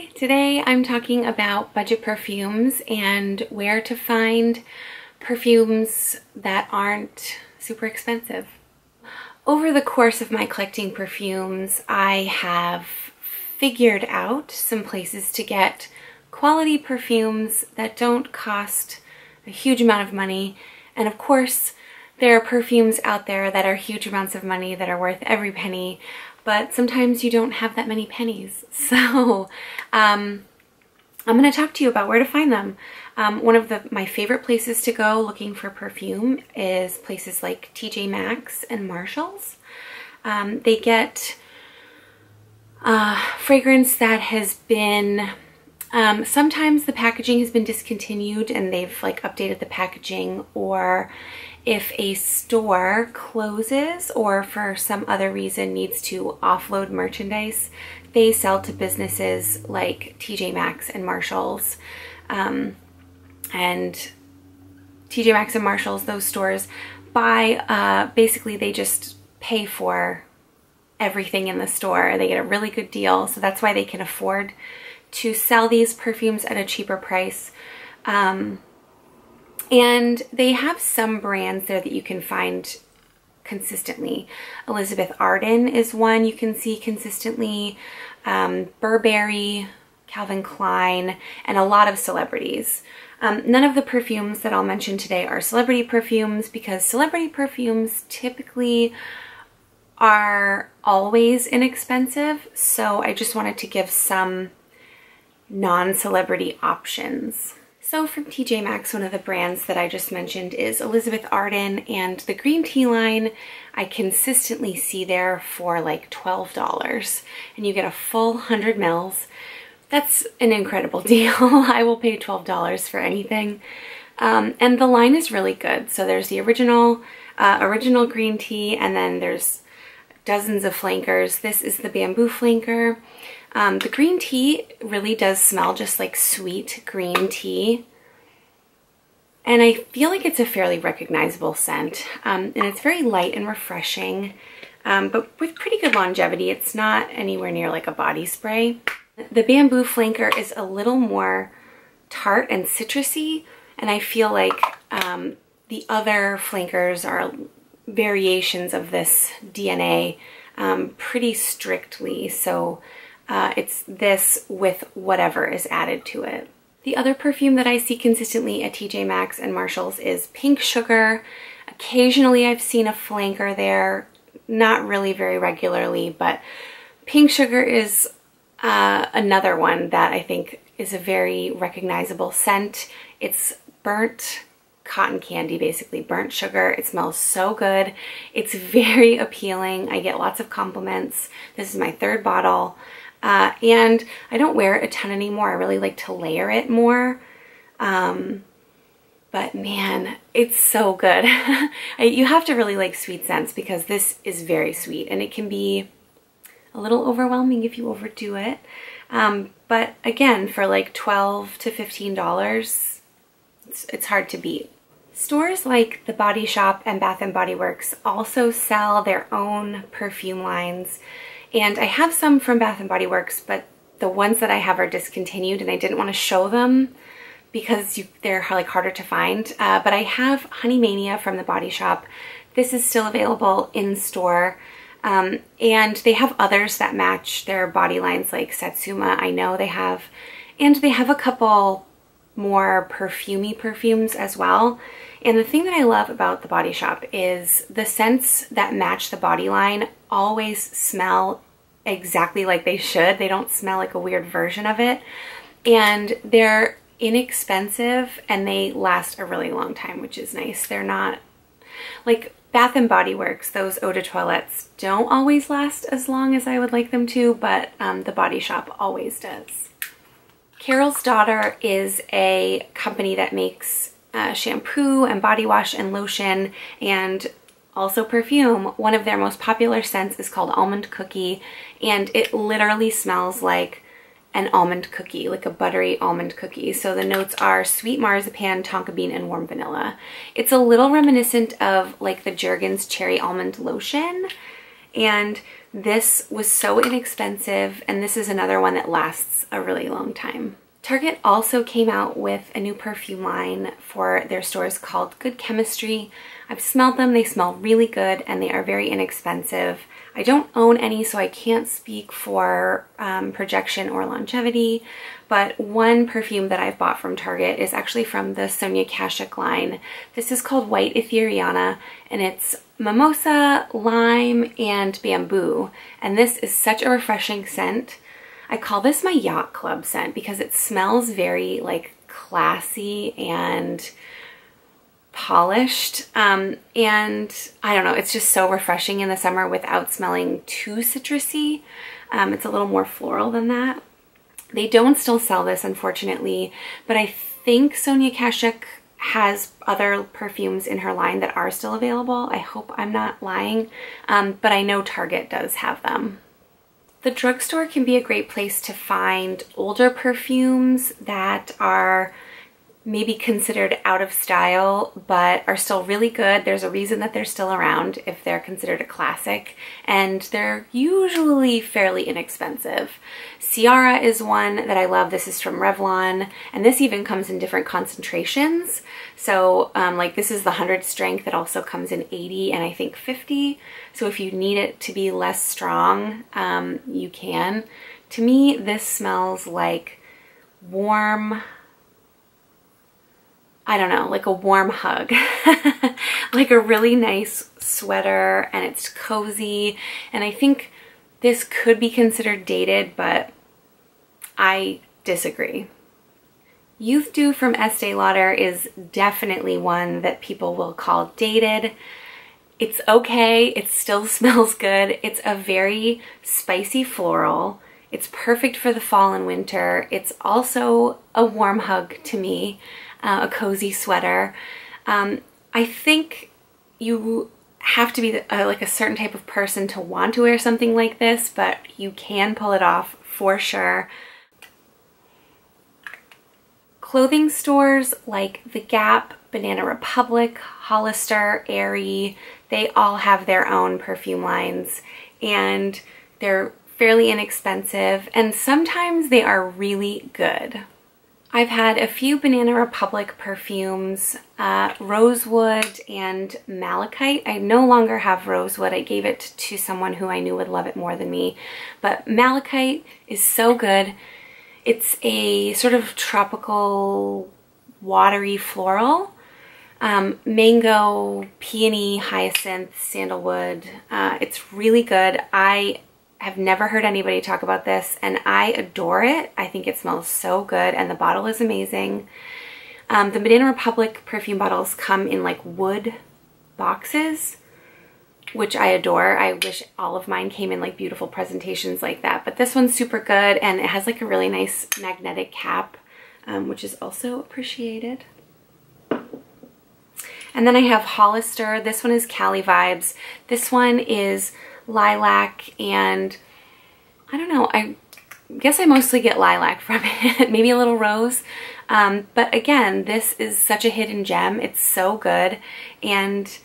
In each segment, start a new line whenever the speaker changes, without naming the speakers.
Hi, today I'm talking about budget perfumes and where to find perfumes that aren't super expensive. Over the course of my collecting perfumes, I have figured out some places to get quality perfumes that don't cost a huge amount of money. And of course, there are perfumes out there that are huge amounts of money that are worth every penny, but sometimes you don't have that many pennies. So I'm going to talk to you about where to find them. One of my favorite places to go looking for perfume is places like TJ Maxx and Marshalls. They get fragrance that has been, sometimes the packaging has been discontinued and they've like updated the packaging, or if a store closes or for some other reason needs to offload merchandise, they sell to businesses like TJ Maxx and Marshalls. And TJ Maxx and Marshalls, those stores buy, basically they just pay for everything in the store. They get a really good deal, so that's why they can afford to sell these perfumes at a cheaper price. And they have some brands there that you can find consistently. Elizabeth Arden is one you can see consistently, Burberry, Calvin Klein, and a lot of celebrities. None of the perfumes that I'll mention today are celebrity perfumes because celebrity perfumes typically are always inexpensive, so I just wanted to give some non-celebrity options. So from TJ Maxx, one of the brands that I just mentioned is Elizabeth Arden, and the green tea line I consistently see there for like $12, and you get a full 100 mils. That's an incredible deal. I will pay $12 for anything. And the line is really good. So there's the original green tea, and then there's dozens of flankers. This is the bamboo flanker. The green tea really does smell just like sweet green tea. And I feel like it's a fairly recognizable scent. And it's very light and refreshing, but with pretty good longevity. It's not anywhere near like a body spray. The bamboo flanker is a little more tart and citrusy, and I feel like the other flankers are variations of this DNA pretty strictly. So it's this with whatever is added to it. The other perfume that I see consistently at TJ Maxx and Marshalls is Pink Sugar. Occasionally I've seen a flanker there, not really very regularly, but Pink Sugar is another one that I think is a very recognizable scent. It's burnt cotton candy, basically burnt sugar. It smells so good. It's very appealing. I get lots of compliments. This is my third bottle. And I don't wear it a ton anymore. I really like to layer it more. But man, it's so good. You have to really like sweet scents because this is very sweet, and it can be a little overwhelming if you overdo it. But again, for like $12 to $15, it's hard to beat. Stores like The Body Shop and Bath & Body Works also sell their own perfume lines. And I have some from Bath & Body Works, but the ones that I have are discontinued, and I didn't want to show them because they're like harder to find. But I have Honeymania from The Body Shop. This is still available in store. And they have others that match their body lines, like Satsuma, I know they have. And they have a couple more perfumey perfumes as well. And the thing that I love about The Body Shop is the scents that match the body line always smell exactly like they should. They don't smell like a weird version of it. And they're inexpensive and they last a really long time, which is nice. They're not like Bath & Body Works, those eau de toilettes don't always last as long as I would like them to, but The Body Shop always does. Carol's Daughter is a company that makes shampoo and body wash and lotion and also perfume. One of their most popular scents is called Almond Cookie, and it literally smells like an almond cookie, like a buttery almond cookie. So the notes are sweet marzipan, tonka bean, and warm vanilla. It's a little reminiscent of like the Jergens cherry almond lotion, and This was so inexpensive, and this is another one that lasts a really long time. Target also came out with a new perfume line for their stores called Good Chemistry. I've smelled them, they smell really good, and they are very inexpensive. I don't own any, so I can't speak for projection or longevity, but one perfume that I've bought from Target is actually from the Sonia Kashuk line. This is called White Etheriana, and it's mimosa, lime, and bamboo, and this is such a refreshing scent. I call this my yacht club scent because it smells very like classy and polished, and I don't know, it's just so refreshing in the summer without smelling too citrusy. It's a little more floral than that. They don't still sell this, unfortunately, but I think Sonia Kashuk has other perfumes in her line that are still available. I hope I'm not lying, but I know Target does have them. The drugstore can be a great place to find older perfumes that are maybe considered out of style, but are still really good. There's a reason that they're still around if they're considered a classic, and they're usually fairly inexpensive. Ciara is one that I love. This is from Revlon, and this even comes in different concentrations. So like this is the 100 strength. It also comes in 80 and I think 50. So if you need it to be less strong, you can. To me, this smells like warm, I don't know, like a warm hug, like a really nice sweater, and it's cozy. And I think this could be considered dated, but I disagree. Youth Dew from Estee Lauder is definitely one that people will call dated. It's okay, it still smells good. It's a very spicy floral. It's perfect for the fall and winter. It's also a warm hug to me. A cozy sweater. I think you have to be like a certain type of person to want to wear something like this, but you can pull it off for sure. Clothing stores like The Gap, Banana Republic, Hollister, Aerie, they all have their own perfume lines, and they're fairly inexpensive, and sometimes they are really good. I've had a few Banana Republic perfumes, Rosewood and Malachite. I no longer have Rosewood. I gave it to someone who I knew would love it more than me. But Malachite is so good. It's a sort of tropical, watery floral. Mango, peony, hyacinth, sandalwood. It's really good. I have never heard anybody talk about this, and I adore it. I think it smells so good, and the bottle is amazing. The Banana Republic perfume bottles come in like wood boxes, which I adore. I wish all of mine came in like beautiful presentations like that, but this one's super good, and it has like a really nice magnetic cap, which is also appreciated. And then I have Hollister. This one is Cali Vibes. This one is lilac, and I don't know, I guess I mostly get lilac from it, maybe a little rose, but again, this is such a hidden gem. It's so good, and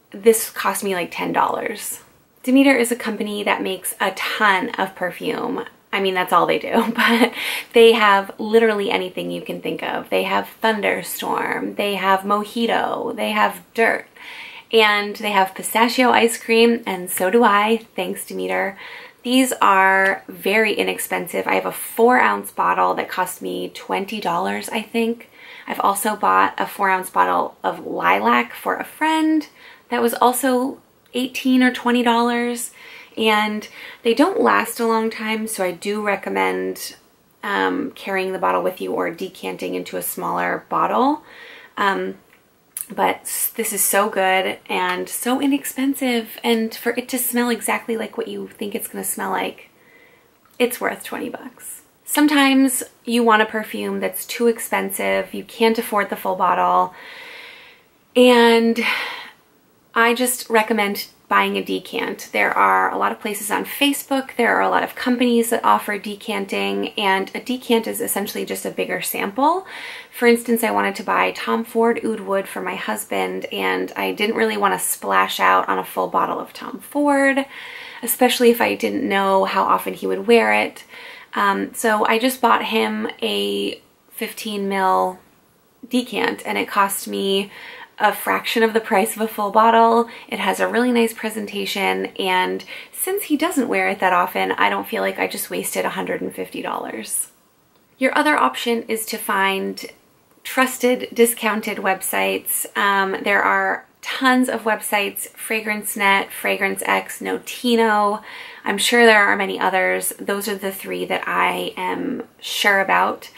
this cost me like $10. Demeter is a company that makes a ton of perfume. I mean, that's all they do, but they have literally anything you can think of. They have Thunderstorm, they have Mojito, they have Dirt, and they have pistachio ice cream, and so do I, thanks Demeter. These are very inexpensive. I have a 4-ounce bottle that cost me $20, I think. I've also bought a 4-ounce bottle of lilac for a friend that was also $18 or $20, and they don't last a long time, so I do recommend carrying the bottle with you or decanting into a smaller bottle. But this is so good and so inexpensive, and for it to smell exactly like what you think it's gonna smell like, it's worth 20 bucks. Sometimes you want a perfume that's too expensive, you can't afford the full bottle, and I just recommend buying a decant. There are a lot of places on Facebook, there are a lot of companies that offer decanting, and a decant is essentially just a bigger sample. For instance, I wanted to buy Tom Ford Oud Wood for my husband, and I didn't really want to splash out on a full bottle of Tom Ford. especially if I didn't know how often he would wear it. So I just bought him a 15 ml decant, and it cost me a fraction of the price of a full bottle. It has a really nice presentation, and since he doesn't wear it that often, I don't feel like I just wasted $150. Your other option is to find trusted, discounted websites. There are tons of websites: FragranceNet, FragranceX, Notino. I'm sure there are many others. Those are the three that I am sure about.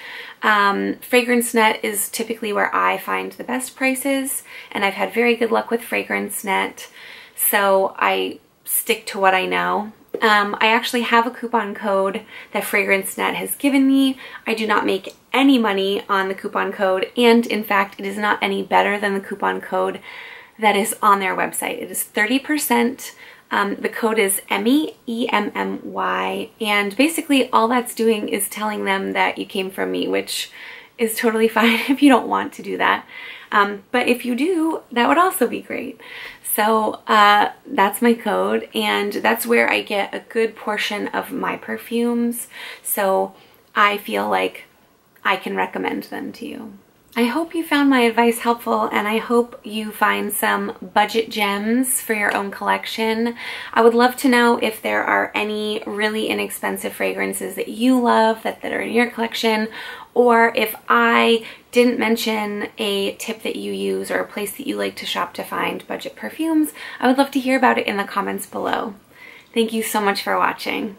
FragranceNet is typically where I find the best prices, and I've had very good luck with FragranceNet, so I stick to what I know. I actually have a coupon code that FragranceNet has given me. I do not make any money on the coupon code, and in fact, it is not any better than the coupon code that is on their website. It is 30%. The code is Emmy, E-M-M-Y, and basically all that's doing is telling them that you came from me, which is totally fine if you don't want to do that. But if you do, that would also be great. So that's my code, and that's where I get a good portion of my perfumes, so I feel like I can recommend them to you. I hope you found my advice helpful, and I hope you find some budget gems for your own collection. I would love to know if there are any really inexpensive fragrances that you love that are in your collection, or if I didn't mention a tip that you use or a place that you like to shop to find budget perfumes. I would love to hear about it in the comments below. Thank you so much for watching.